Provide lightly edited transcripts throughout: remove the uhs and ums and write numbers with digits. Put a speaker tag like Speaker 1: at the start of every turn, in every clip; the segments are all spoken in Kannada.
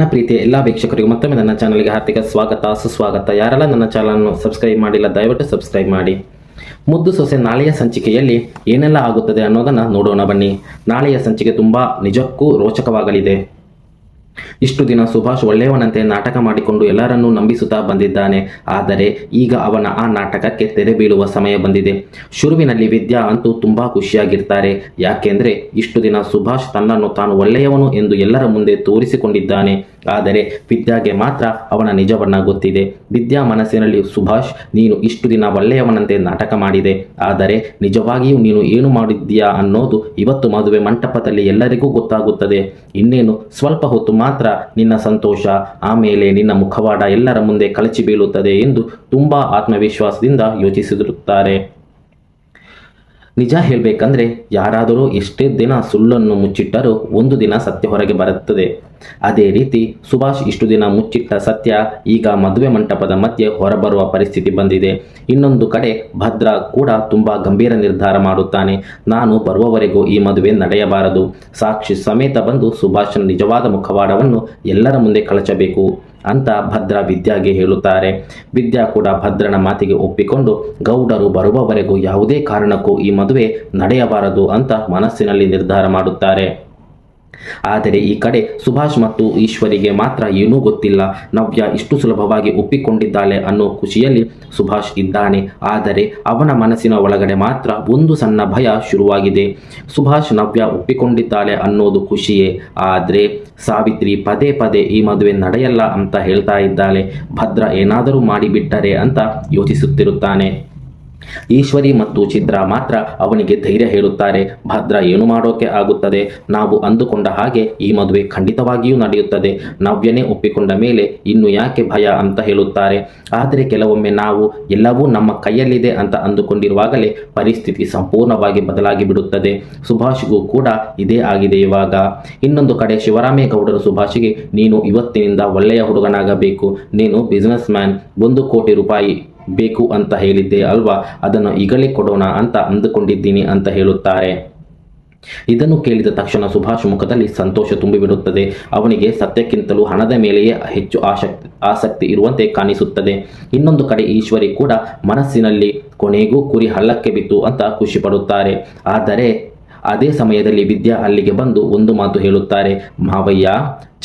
Speaker 1: ನನ್ನ ಪ್ರೀತಿಯ ಎಲ್ಲ ವೀಕ್ಷಕರಿಗೂ ಮತ್ತೊಮ್ಮೆ ನನ್ನ ಚಾನಲ್ಗೆ ಹಾರ್ದಿಕ ಸ್ವಾಗತ ಸುಸ್ವಾಗತ. ಯಾರೆಲ್ಲ ನನ್ನ ಚಾನಲನ್ನು ಸಬ್ಸ್ಕ್ರೈಬ್ ಮಾಡಿಲ್ಲ ದಯವಿಟ್ಟು ಸಬ್ಸ್ಕ್ರೈಬ್ ಮಾಡಿ. ಮುದ್ದು ಸೊಸೆ ನಾಳೆಯ ಸಂಚಿಕೆಯಲ್ಲಿ ಏನೆಲ್ಲ ಆಗುತ್ತದೆ ಅನ್ನೋದನ್ನು ನೋಡೋಣ ಬನ್ನಿ. ನಾಳೆಯ ಸಂಚಿಕೆ ತುಂಬ ನಿಜಕ್ಕೂ ರೋಚಕವಾಗಲಿದೆ. ಇಷ್ಟು ದಿನ ಸುಭಾಷ್ ಒಳ್ಳೆಯವನಂತೆ ನಾಟಕ ಮಾಡಿಕೊಂಡು ಎಲ್ಲರನ್ನೂ ನಂಬಿಸುತ್ತಾ ಬಂದಿದ್ದಾನೆ. ಆದರೆ ಈಗ ಅವನ ಆ ನಾಟಕಕ್ಕೆ ತೆರೆ ಬೀಳುವ ಸಮಯ ಬಂದಿದೆ. ಶುರುವಿನಲ್ಲಿ ವಿದ್ಯಾ ಅಂತೂ ತುಂಬಾ ಖುಷಿಯಾಗಿರ್ತಾರೆ. ಯಾಕೆಂದ್ರೆ ಇಷ್ಟು ದಿನ ಸುಭಾಷ್ ತನ್ನನ್ನು ತಾನು ಒಳ್ಳೆಯವನು ಎಂದು ಎಲ್ಲರ ಮುಂದೆ ತೋರಿಸಿಕೊಂಡಿದ್ದಾನೆ. ಆದರೆ ವಿದ್ಯಾಗೆ ಮಾತ್ರ ಅವನ ನಿಜವನ್ನ ಗೊತ್ತಿದೆ. ವಿದ್ಯಾ ಮನಸ್ಸಿನಲ್ಲಿ ಸುಭಾಷ್, ನೀನು ಇಷ್ಟು ದಿನ ಒಳ್ಳೆಯವನಂತೆ ನಾಟಕ ಮಾಡಿದೆ, ಆದರೆ ನಿಜವಾಗಿಯೂ ನೀನು ಏನು ಮಾಡಿದ್ದೀಯಾ ಅನ್ನೋದು ಇವತ್ತು ಮದುವೆ ಮಂಟಪದಲ್ಲಿ ಎಲ್ಲರಿಗೂ ಗೊತ್ತಾಗುತ್ತದೆ. ಇನ್ನೇನು ಸ್ವಲ್ಪ ಹೊತ್ತು ಮಾತ್ರ ನಿನ್ನ ಸಂತೋಷ, ಆಮೇಲೆ ನಿನ್ನ ಮುಖವಾಡ ಎಲ್ಲರ ಮುಂದೆ ಕಳಚಿ ಬೀಳುತ್ತದೆ ಎಂದು ತುಂಬಾ ಆತ್ಮವಿಶ್ವಾಸದಿಂದ ಯೋಚಿಸಿರುತ್ತಾರೆ. ನಿಜ ಹೇಳಬೇಕಂದ್ರೆ ಯಾರಾದರೂ ಎಷ್ಟೇ ದಿನ ಸುಳ್ಳನ್ನು ಮುಚ್ಚಿಟ್ಟರೂ ಒಂದು ದಿನ ಸತ್ಯ ಹೊರಗೆ ಬರುತ್ತದೆ. ಅದೇ ರೀತಿ ಸುಭಾಷ್ ಇಷ್ಟು ದಿನ ಮುಚ್ಚಿಟ್ಟ ಸತ್ಯ ಈಗ ಮದುವೆ ಮಂಟಪದ ಮಧ್ಯೆ ಹೊರಬರುವ ಪರಿಸ್ಥಿತಿ ಬಂದಿದೆ. ಇನ್ನೊಂದು ಕಡೆ ಭದ್ರಾ ಕೂಡ ತುಂಬಾ ಗಂಭೀರ ನಿರ್ಧಾರ ಮಾಡುತ್ತಾನೆ. ನಾನು ಬರುವವರೆಗೂ ಈ ಮದುವೆ ನಡೆಯಬಾರದು. ಸಾಕ್ಷಿ ಸಮೇತ ಬಂದು ಸುಭಾಷ್ನ ನಿಜವಾದ ಮುಖವಾಡವನ್ನು ಎಲ್ಲರ ಮುಂದೆ ಕಳಚಬೇಕು ಅಂತ ಭದ್ರಾ ವಿದ್ಯಾಗೆ ಹೇಳುತ್ತಾರೆ. ವಿದ್ಯಾ ಕೂಡ ಭದ್ರನ ಮಾತಿಗೆ ಒಪ್ಪಿಕೊಂಡು ಗೌಡರು ಬರುವವರೆಗೂ ಯಾವುದೇ ಕಾರಣಕ್ಕೂ ಈ ಮದುವೆ ನಡೆಯಬಾರದು ಅಂತ ಮನಸ್ಸಿನಲ್ಲಿ ನಿರ್ಧಾರ ಮಾಡುತ್ತಾರೆ. ಆದರೆ ಈ ಕಡೆ ಸುಭಾಷ್ ಮತ್ತು ಈಶ್ವರಿಗೆ ಮಾತ್ರ ಏನೂ ಗೊತ್ತಿಲ್ಲ. ನವ್ಯ ಇಷ್ಟು ಸುಲಭವಾಗಿ ಒಪ್ಪಿಕೊಂಡಿದ್ದಾಳೆ ಅನ್ನೋ ಖುಷಿಯಲ್ಲಿ ಸುಭಾಷ್ ಇದ್ದಾನೆ. ಆದರೆ ಅವನ ಮನಸ್ಸಿನ ಒಳಗಡೆ ಮಾತ್ರ ಒಂದು ಸಣ್ಣ ಭಯ ಶುರುವಾಗಿದೆ. ಸುಭಾಷ್ ನವ್ಯ ಒಪ್ಪಿಕೊಂಡಿದ್ದಾಳೆ ಅನ್ನೋದು ಖುಷಿಯೇ, ಆದರೆ ಸಾವಿತ್ರಿ ಪದೇ ಪದೇ ಈ ಮದುವೆ ನಡೆಯಲ್ಲ ಅಂತ ಹೇಳ್ತಾ ಇದ್ದಾಳೆ. ಭದ್ರ ಏನಾದರೂ ಮಾಡಿಬಿಟ್ಟರೆ ಅಂತ ಯೋಚಿಸುತ್ತಿರುತ್ತಾನೆ. ಈಶ್ವರಿ ಮತ್ತು ಚಿತ್ರ ಮಾತ್ರ ಅವನಿಗೆ ಧೈರ್ಯ ಹೇಳುತ್ತಾರೆ. ಭದ್ರ ಏನು ಮಾಡೋಕೆ ಆಗುತ್ತದೆ, ನಾವು ಅಂದುಕೊಂಡ ಹಾಗೆ ಈ ಮದುವೆ ಖಂಡಿತವಾಗಿಯೂ ನಡೆಯುತ್ತದೆ. ನವ್ಯನೇ ಒಪ್ಪಿಕೊಂಡ ಮೇಲೆ ಇನ್ನು ಯಾಕೆ ಭಯ ಅಂತ ಹೇಳುತ್ತಾರೆ. ಆದರೆ ಕೆಲವೊಮ್ಮೆ ನಾವು ಎಲ್ಲವೂ ನಮ್ಮ ಕೈಯಲ್ಲಿದೆ ಅಂತ ಅಂದುಕೊಂಡಿರುವಾಗಲೇ ಪರಿಸ್ಥಿತಿ ಸಂಪೂರ್ಣವಾಗಿ ಬದಲಾಗಿ ಬಿಡುತ್ತದೆ. ಸುಭಾಷ್ಗೂ ಕೂಡ ಇದೇ ಆಗಿದೆ ಇವಾಗ. ಇನ್ನೊಂದು ಕಡೆ ಶಿವರಾಮೇಗೌಡರು ಸುಭಾಷ್ಗೆ, ನೀನು ಇವತ್ತಿನಿಂದ ಒಳ್ಳೆಯ ಹುಡುಗನಾಗಬೇಕು, ನೀನು ಬಿಸ್ನೆಸ್ ಮ್ಯಾನ್, 1 ಕೋಟಿ ರೂಪಾಯಿ ಬೇಕು ಅಂತ ಹೇಳಿದ್ದೆ ಅಲ್ವಾ, ಅದನ್ನು ಈಗಲೇ ಕೊಡೋಣ ಅಂತ ಅಂದುಕೊಂಡಿದ್ದೀನಿ ಅಂತ ಹೇಳುತ್ತಾರೆ. ಇದನ್ನು ಕೇಳಿದ ತಕ್ಷಣ ಸುಭಾಷ್ ಮುಖದಲ್ಲಿ ಸಂತೋಷ ತುಂಬಿಬಿಡುತ್ತದೆ. ಅವನಿಗೆ ಸತ್ಯಕ್ಕಿಂತಲೂ ಹಣದ ಮೇಲೆಯೇ ಹೆಚ್ಚು ಆಸಕ್ತಿ ಇರುವಂತೆ ಕಾಣಿಸುತ್ತದೆ. ಇನ್ನೊಂದು ಕಡೆ ಈಶ್ವರಿ ಕೂಡ ಮನಸ್ಸಿನಲ್ಲಿ ಕೊನೆಗೂ ಕುರಿ ಹಳ್ಳಕ್ಕೆ ಬಿತ್ತು ಅಂತ ಖುಷಿ ಪಡುತ್ತಾರೆ. ಆದರೆ ಅದೇ ಸಮಯದಲ್ಲಿ ವಿದ್ಯಾ ಅಲ್ಲಿಗೆ ಬಂದು ಒಂದು ಮಾತು ಹೇಳುತ್ತಾರೆ. ಮಾವಯ್ಯ,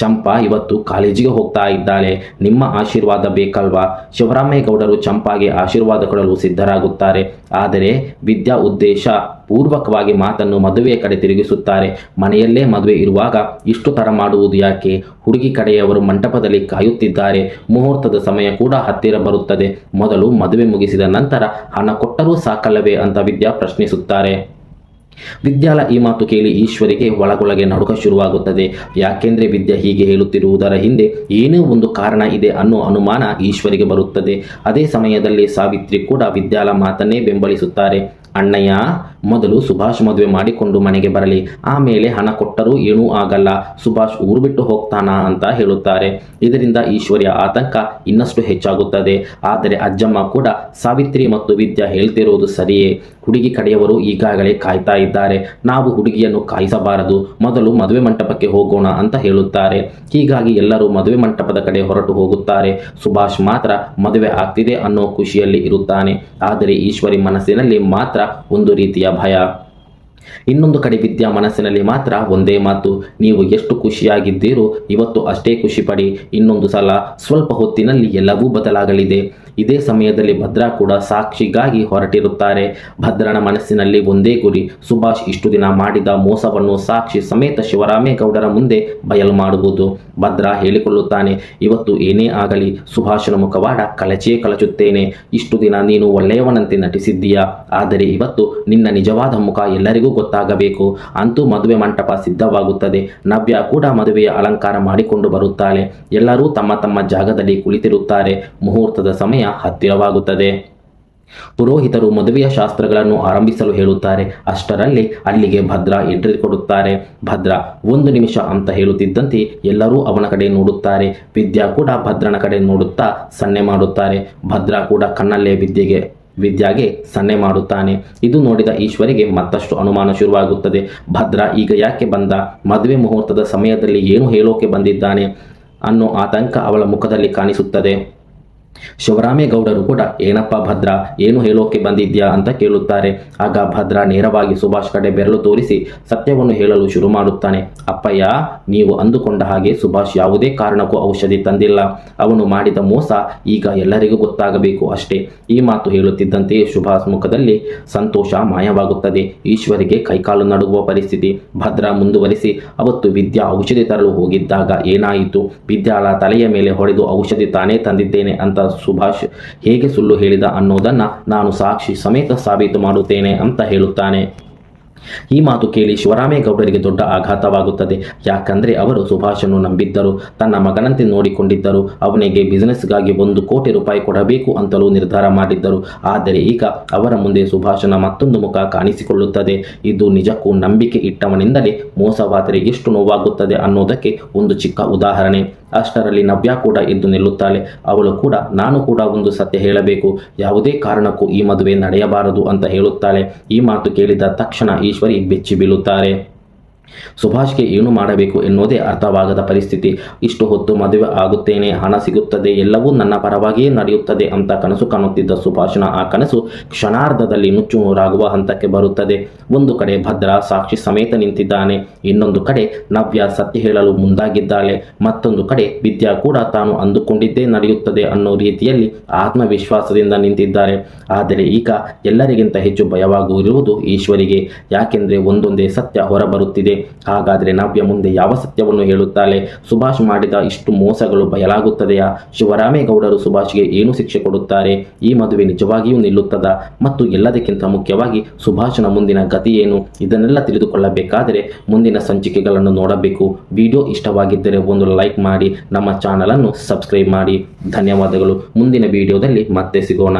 Speaker 1: ಚಂಪಾ ಇವತ್ತು ಕಾಲೇಜಿಗೆ ಹೋಗ್ತಾ ಇದ್ದಾಳೆ, ನಿಮ್ಮ ಆಶೀರ್ವಾದ ಬೇಕಲ್ವಾ? ಶಿವರಾಮೇಗೌಡರು ಚಂಪಾಗೆ ಆಶೀರ್ವಾದ ಕೊಡಲು ಸಿದ್ಧರಾಗುತ್ತಾರೆ. ಆದರೆ ವಿದ್ಯಾ ಉದ್ದೇಶ ಪೂರ್ವಕವಾಗಿ ಮಾತನ್ನು ಮದುವೆಯ ಕಡೆ ತಿರುಗಿಸುತ್ತಾರೆ. ಮನೆಯಲ್ಲೇ ಮದುವೆ ಇರುವಾಗ ಇಷ್ಟು ತರ ಮಾಡುವುದು ಯಾಕೆ? ಹುಡುಗಿ ಕಡೆಯವರು ಮಂಟಪದಲ್ಲಿ ಕಾಯುತ್ತಿದ್ದಾರೆ, ಮುಹೂರ್ತದ ಸಮಯ ಕೂಡ ಹತ್ತಿರ ಬರುತ್ತದೆ. ಮೊದಲು ಮದುವೆ ಮುಗಿಸಿದ ನಂತರ ಹಣ ಕೊಟ್ಟರೂ ಸಾಕಲ್ಲವೇ ಅಂತ ವಿದ್ಯಾ ಪ್ರಶ್ನಿಸುತ್ತಾರೆ. ವಿದ್ಯಾಳ ಈ ಮಾತು ಕೇಳಿ ಈಶ್ವರಿಗೆ ಒಳಗೊಳಗೆ ನಡುಕ ಶುರುವಾಗುತ್ತದೆ. ಯಾಕೆಂದ್ರೆ ವಿದ್ಯಾ ಹೀಗೆ ಹೇಳುತ್ತಿರುವುದರ ಹಿಂದೆ ಏನೋ ಒಂದು ಕಾರಣ ಇದೆ ಅನ್ನೋ ಅನುಮಾನ ಈಶ್ವರಿಗೆ ಬರುತ್ತದೆ. ಅದೇ ಸಮಯದಲ್ಲಿ ಸಾವಿತ್ರಿ ಕೂಡ ವಿದ್ಯಾಳ ಮಾತನ್ನೇ ಬೆಂಬಲಿಸುತ್ತಾರೆ. ಅಣ್ಣಯ್ಯ, ಮೊದಲು ಸುಭಾಷ್ ಮದುವೆ ಮಾಡಿಕೊಂಡು ಮನೆಗೆ ಬರಲಿ, ಆಮೇಲೆ ಹಣ ಕೊಟ್ಟರೂ ಏನೂ ಆಗಲ್ಲ, ಸುಭಾಷ್ ಊರು ಬಿಟ್ಟು ಹೋಗ್ತಾನಾ ಅಂತ ಹೇಳುತ್ತಾರೆ. ಇದರಿಂದ ಈಶ್ವರಿಯ ಆತಂಕ ಇನ್ನಷ್ಟು ಹೆಚ್ಚಾಗುತ್ತದೆ. ಆದರೆ ಅಜ್ಜಮ್ಮ ಕೂಡ ಸಾವಿತ್ರಿ ಮತ್ತು ವಿದ್ಯಾ ಹೇಳ್ತಿರುವುದು ಸರಿಯೇ, ಹುಡುಗಿ ಕಡೆಯವರು ಈಗಾಗಲೇ ಕಾಯ್ತಾ ಇದ್ದಾರೆ, ನಾವು ಹುಡುಗಿಯನ್ನು ಕಾಯಿಸಬಾರದು, ಮೊದಲು ಮದುವೆ ಮಂಟಪಕ್ಕೆ ಹೋಗೋಣ ಅಂತ ಹೇಳುತ್ತಾರೆ. ಹೀಗಾಗಿ ಎಲ್ಲರೂ ಮದುವೆ ಮಂಟಪದ ಕಡೆ ಹೊರಟು ಹೋಗುತ್ತಾರೆ. ಸುಭಾಷ್ ಮಾತ್ರ ಮದುವೆ ಆಗ್ತಿದೆ ಅನ್ನೋ ಖುಷಿಯಲ್ಲಿ ಇರುತ್ತಾನೆ. ಆದರೆ ಈಶ್ವರಿ ಮನಸ್ಸಿನಲ್ಲಿ ಮಾತ್ರ ಒಂದು ರೀತಿಯ ಭಯ. ಇನ್ನೊಂದು ಕಡೆ ವಿದ್ಯಾ ಮನಸ್ಸಿನಲ್ಲಿ ಮಾತ್ರ ಒಂದೇ ಮಾತು, ನೀವು ಎಷ್ಟು ಖುಷಿಯಾಗಿದ್ದೀರೋ ಇವತ್ತು ಅಷ್ಟೇ ಖುಷಿ ಪಡಿ, ಇನ್ನೊಂದು ಸಲ ಸ್ವಲ್ಪ ಹೊತ್ತಿನಲ್ಲಿ ಎಲ್ಲವೂ ಬದಲಾಗಲಿದೆ. ಇದೇ ಸಮಯದಲ್ಲಿ ಭದ್ರಾ ಕೂಡ ಸಾಕ್ಷಿಗಾಗಿ ಹೊರಟಿರುತ್ತಾರೆ. ಭದ್ರನ ಮನಸ್ಸಿನಲ್ಲಿ ಒಂದೇ ಗುರಿ, ಸುಭಾಷ್ ಇಷ್ಟು ದಿನ ಮಾಡಿದ ಮೋಸವನ್ನು ಸಾಕ್ಷಿ ಸಮೇತ ಶಿವರಾಮೇಗೌಡರ ಮುಂದೆ ಬಯಲು ಮಾಡುವುದು. ಭದ್ರಾ ಹೇಳಿಕೊಳ್ಳುತ್ತಾನೆ, ಇವತ್ತು ಏನೇ ಆಗಲಿ ಸುಭಾಷನ ಮುಖವಾಡ ಕಳಚಿಯೇ ಕಳಚುತ್ತೇನೆ. ಇಷ್ಟು ದಿನ ನೀನು ಒಳ್ಳೆಯವನಂತೆ ನಟಿಸಿದ್ದೀಯಾ, ಆದರೆ ಇವತ್ತು ನಿನ್ನ ನಿಜವಾದ ಮುಖ ಎಲ್ಲರಿಗೂ ಗೊತ್ತಾಗಬೇಕು. ಅಂತೂ ಮದುವೆ ಮಂಟಪ ಸಿದ್ಧವಾಗುತ್ತದೆ. ನವ್ಯ ಕೂಡ ಮದುವೆಯ ಅಲಂಕಾರ ಮಾಡಿಕೊಂಡು ಬರುತ್ತಾಳೆ. ಎಲ್ಲರೂ ತಮ್ಮ ತಮ್ಮ ಜಾಗದಲ್ಲಿ ಕುಳಿತಿರುತ್ತಾರೆ. ಮುಹೂರ್ತದ ಸಮಯ ಹತ್ತಿರವಾಗುತ್ತದೆ. ಪುರೋಹಿತರು ಮದುವೆಯ ಶಾಸ್ತ್ರಗಳನ್ನು ಆರಂಭಿಸಲು ಹೇಳುತ್ತಾರೆ. ಅಷ್ಟರಲ್ಲಿ ಅಲ್ಲಿಗೆ ಭದ್ರಾ ಎಂಟ್ರಿ ಕೊಡುತ್ತಾರೆ. ಭದ್ರಾ 1 ನಿಮಿಷ ಅಂತ ಹೇಳುತ್ತಿದ್ದಂತೆ ಎಲ್ಲರೂ ಅವನ ಕಡೆ ನೋಡುತ್ತಾರೆ. ವಿದ್ಯಾ ಕೂಡ ಭದ್ರನ ಕಡೆ ನೋಡುತ್ತಾ ಸನ್ನೆ ಮಾಡುತ್ತಾರೆ. ಭದ್ರಾ ಕೂಡ ಕಣ್ಣಲ್ಲೇ ವಿದ್ಯಾಗೆ ಸನ್ನೆ ಮಾಡುತ್ತಾನೆ. ಇದು ನೋಡಿದ ಈಶ್ವರಿಗೆ ಮತ್ತಷ್ಟು ಅನುಮಾನ ಶುರುವಾಗುತ್ತದೆ. ಭದ್ರಾ ಈಗ ಯಾಕೆ ಬಂದ? ಮದುವೆ ಮುಹೂರ್ತದ ಸಮಯದಲ್ಲಿ ಏನು ಹೇಳೋಕೆ ಬಂದಿದ್ದಾನೆ ಅನ್ನೋ ಆತಂಕ ಅವಳ ಮುಖದಲ್ಲಿ ಕಾಣಿಸುತ್ತದೆ. ಶಿವರಾಮೇಗೌಡರು ಕೂಡ ಏನಪ್ಪ ಭದ್ರ, ಏನು ಹೇಳೋಕೆ ಬಂದಿದ್ಯಾ ಅಂತ ಕೇಳುತ್ತಾರೆ. ಆಗ ಭದ್ರ ನೇರವಾಗಿ ಸುಭಾಷ್ ಕಡೆ ಬೆರಳು ತೋರಿಸಿ ಸತ್ಯವನ್ನು ಹೇಳಲು ಶುರು ಮಾಡುತ್ತಾನೆ. ಅಪ್ಪಯ್ಯ, ನೀವು ಅಂದುಕೊಂಡ ಹಾಗೆ ಸುಭಾಷ್ ಯಾವುದೇ ಕಾರಣಕ್ಕೂ ಔಷಧಿ ತಂದಿಲ್ಲ. ಅವನು ಮಾಡಿದ ಮೋಸ ಈಗ ಎಲ್ಲರಿಗೂ ಗೊತ್ತಾಗಬೇಕು ಅಷ್ಟೇ. ಈ ಮಾತು ಹೇಳುತ್ತಿದ್ದಂತೆ ಸುಭಾಷ್ ಮುಖದಲ್ಲಿ ಸಂತೋಷ ಮಾಯವಾಗುತ್ತದೆ. ಈಶ್ವರಿಗೆ ಕೈಕಾಲು ನಡುಗುವ ಪರಿಸ್ಥಿತಿ. ಭದ್ರ ಮುಂದುವರಿಸಿ, ಅವತ್ತು ವಿದ್ಯಾ ಔಷಧಿ ತರಲು ಹೋಗಿದ್ದಾಗ ಏನಾಯಿತು? ವಿದ್ಯಾಳ ತಲೆಯ ಮೇಲೆ ಹೊಡೆದು ಔಷಧಿ ತಾನೇ ತಂದಿದ್ದೇನೆ ಅಂತ ಸುಭಾಷ್ ಹೇಗೆ ಸುಳ್ಳು ಹೇಳಿದ ಅನ್ನೋದನ್ನ ನಾನು ಸಾಕ್ಷಿ ಸಮೇತ ಸಾಬೀತು ಮಾಡುತ್ತೇನೆ ಅಂತ ಹೇಳುತ್ತಾನೆ. ಈ ಮಾತು ಕೇಳಿ ಶಿವರಾಮೇಗೌಡರಿಗೆ ದೊಡ್ಡ ಆಘಾತವಾಗುತ್ತದೆ. ಯಾಕಂದ್ರೆ ಅವರು ಸುಭಾಷನ್ನು ನಂಬಿದ್ದರು, ತನ್ನ ಮಗನಂತೆ ನೋಡಿಕೊಂಡಿದ್ದರು, ಅವನಿಗೆ ಬಿಸಿನೆಸ್ಗಾಗಿ 1 ಕೋಟಿ ರೂಪಾಯಿ ಕೊಡಬೇಕು ಅಂತಲೂ ನಿರ್ಧಾರ ಮಾಡಿದ್ದರು. ಆದರೆ ಈಗ ಅವರ ಮುಂದೆ ಸುಭಾಷನ ಮತ್ತೊಂದು ಮುಖ ಕಾಣಿಸಿಕೊಳ್ಳುತ್ತದೆ. ಇದು ನಿಜಕ್ಕೂ ನಂಬಿಕೆ ಇಟ್ಟವನಿಂದಲೇ ಮೋಸವಾದರೆ ಎಷ್ಟು ನೋವಾಗುತ್ತದೆ ಅನ್ನೋದಕ್ಕೆ ಒಂದು ಚಿಕ್ಕ ಉದಾಹರಣೆ. ಅಷ್ಟರಲ್ಲಿ ನವ್ಯ ಕೂಡ ಎದ್ದು ನಿಲ್ಲುತ್ತಾಳೆ. ಅವಳು ಕೂಡ ನಾನು ಕೂಡ ಒಂದು ಸತ್ಯ ಹೇಳಬೇಕು, ಯಾವುದೇ ಕಾರಣಕ್ಕೂ ಈ ಮದುವೆ ನಡೆಯಬಾರದು ಅಂತ ಹೇಳುತ್ತಾಳೆ. ಈ ಮಾತು ಕೇಳಿದ ತಕ್ಷಣ ಈಶ್ವರಿ ಬೆಚ್ಚಿ ಬೀಳುತ್ತಾರೆ. ಸುಭಾಷ್ಗೆ ಏನು ಮಾಡಬೇಕು ಎನ್ನುವುದೇ ಅರ್ಥವಾಗದ ಪರಿಸ್ಥಿತಿ. ಇಷ್ಟು ಹೊತ್ತು ಮದುವೆ ಆಗುತ್ತೇನೆ, ಹಣ ಸಿಗುತ್ತದೆ, ಎಲ್ಲವೂ ನನ್ನ ಪರವಾಗಿಯೇ ನಡೆಯುತ್ತದೆ ಅಂತ ಕನಸು ಕಾಣುತ್ತಿದ್ದ ಸುಭಾಷ್ನ ಆ ಕನಸು ಕ್ಷಣಾರ್ಧದಲ್ಲಿ ನುಚ್ಚು ನೂರಾಗುವ ಹಂತಕ್ಕೆ ಬರುತ್ತದೆ. ಒಂದು ಕಡೆ ಭದ್ರ ಸಾಕ್ಷಿ ಸಮೇತ ನಿಂತಿದ್ದಾನೆ, ಇನ್ನೊಂದು ಕಡೆ ನವ್ಯ ಸತ್ಯ ಹೇಳಲು ಮುಂದಾಗಿದ್ದಾಳೆ, ಮತ್ತೊಂದು ಕಡೆ ವಿದ್ಯಾ ಕೂಡ ತಾನು ಅಂದುಕೊಂಡಿದ್ದೇ ನಡೆಯುತ್ತದೆ ಅನ್ನೋ ರೀತಿಯಲ್ಲಿ ಆತ್ಮವಿಶ್ವಾಸದಿಂದ ನಿಂತಿದ್ದಾರೆ. ಆದರೆ ಈಗ ಎಲ್ಲರಿಗಿಂತ ಹೆಚ್ಚು ಭಯವಾಗುತ್ತಿರುವುದು ಈಶ್ವರಿಗೆ. ಯಾಕೆಂದ್ರೆ ಒಂದೊಂದೇ ಸತ್ಯ ಹೊರಬರುತ್ತಿದೆ. ಹಾಗಾದರೆ ನವ್ಯ ಮುಂದೆ ಯಾವ ಸತ್ಯವನ್ನು ಹೇಳುತ್ತಾಳೆ? ಸುಭಾಷ್ ಮಾಡಿದ ಇಷ್ಟು ಮೋಸಗಳು ಬಯಲಾಗುತ್ತದೆಯಾ? ಶಿವರಾಮೇಗೌಡರು ಸುಭಾಷ್ಗೆ ಏನು ಶಿಕ್ಷೆ ಕೊಡುತ್ತಾರೆ? ಈ ಮದುವೆ ನಿಜವಾಗಿಯೂ ನಿಲ್ಲುತ್ತದಾ? ಮತ್ತು ಎಲ್ಲದಕ್ಕಿಂತ ಮುಖ್ಯವಾಗಿ ಸುಭಾಷ್ನ ಮುಂದಿನ ಗತಿ ಏನು? ಇದನ್ನೆಲ್ಲ ತಿಳಿದುಕೊಳ್ಳಬೇಕಾದರೆ ಮುಂದಿನ ಸಂಚಿಕೆಗಳನ್ನು ನೋಡಬೇಕು. ವಿಡಿಯೋ ಇಷ್ಟವಾಗಿದ್ದರೆ ಒಂದು ಲೈಕ್ ಮಾಡಿ, ನಮ್ಮ ಚಾನಲನ್ನು ಸಬ್ಸ್ಕ್ರೈಬ್ ಮಾಡಿ. ಧನ್ಯವಾದಗಳು. ಮುಂದಿನ ವಿಡಿಯೋದಲ್ಲಿ ಮತ್ತೆ ಸಿಗೋಣ.